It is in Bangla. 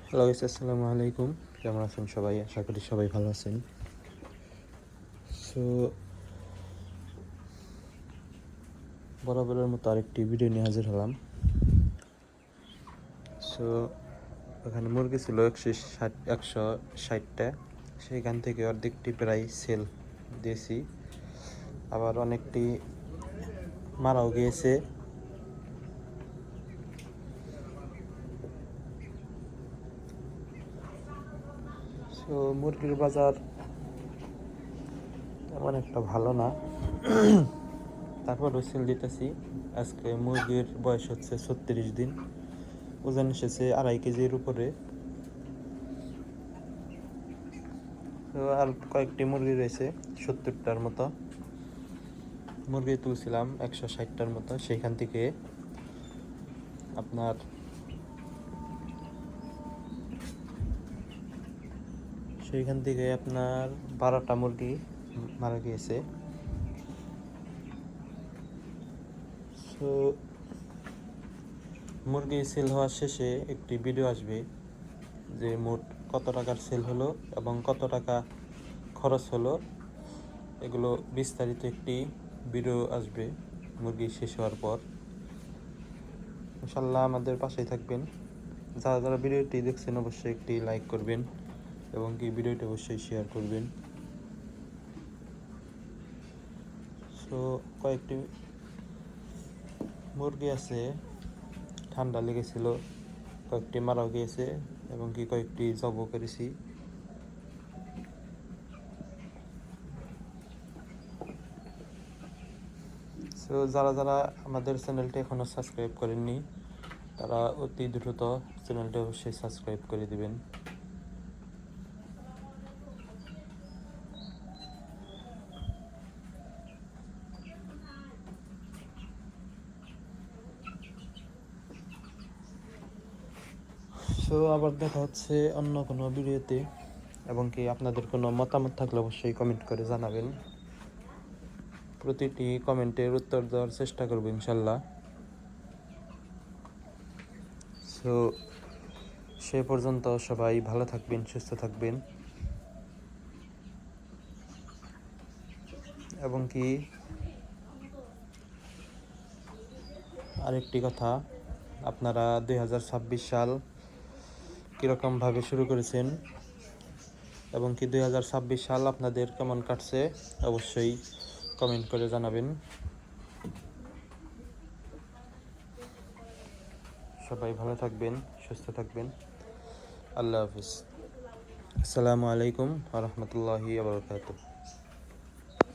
হ্যালো গাইস, আসসালামু আলাইকুম। কেমন আছেন সবাই? আশা করি সবাই ভালো আছেন। সো বরাবরের মতো আরেকটি ভিডিও নিয়ে হাজির হলাম। সো ওখানে মুরগি ছিল 160টা, সেইখান থেকে অর্ধেকটি প্রায় সেল দিয়েছি, আবার অনেকটি মারাও গিয়েছে। সো মুরগির বাজার তেমন একটা ভালো না, তারপরও সেল দিতেছি। আজকে মুরগির বয়স হচ্ছে 36 দিন, ওজন এসেছে 2.5 কেজির উপরে। তো আর কয়েকটি মুরগি রয়েছে, 70টার মতো মুরগি তুলছিলাম, 160টার মতো। সেইখান থেকে আপনার সেইখান থেকে আপনার 12টা মুরগি মারা গিয়েছে। সো মুরগি সেল হওয়ার শেষে একটি ভিডিও আসবে যে মোট কত টাকার সেল হলো এবং কত টাকা খরচ হলো, এগুলো বিস্তারিত একটি ভিডিও আসবে মুরগি শেষ হওয়ার পর। ইনশাল্লাহ আমাদের পাশেই থাকবেন। যারা যারা ভিডিওটি দেখছেন অবশ্যই একটি লাইক করবেন এবং কি ভিডিওটি অবশ্যই শেয়ার করবেন। সো কয়েকটি মুরগি আছে ঠান্ডা লেগেছিল, কয়েকটি মারাও গিয়েছে এবং কি কয়েকটি জবও করেছি। সো যারা যারা আমাদের চ্যানেলটি এখনও সাবস্ক্রাইব করেননি তারা অতি দ্রুত চ্যানেলটি অবশ্যই সাবস্ক্রাইব করে দিবেন। সো আবার দেখা হচ্ছে অন্য কোনো ভিডিওতে, এবং কি আপনাদের কোনো মতামত থাকলে অবশ্যই কমেন্ট করে জানাবেন। প্রতিটি কমেন্টের উত্তর দেওয়ার চেষ্টা করব ইনশাল্লাহ। সো সে পর্যন্ত সবাই ভালো থাকবেন, সুস্থ থাকবেন। এবং কি আরেকটি কথা, আপনারা 2026 সাল কীরকমভাবে শুরু করেছেন এবং কি 2026 সাল আপনাদের কেমন কাটছে অবশ্যই কমেন্ট করে জানাবেন। সবাই ভালো থাকবেন, সুস্থ থাকবেন। আল্লাহ হাফিজ। আসসালামু আলাইকুম ওয়া রাহমাতুল্লাহি ওয়া বারাকাতুহু।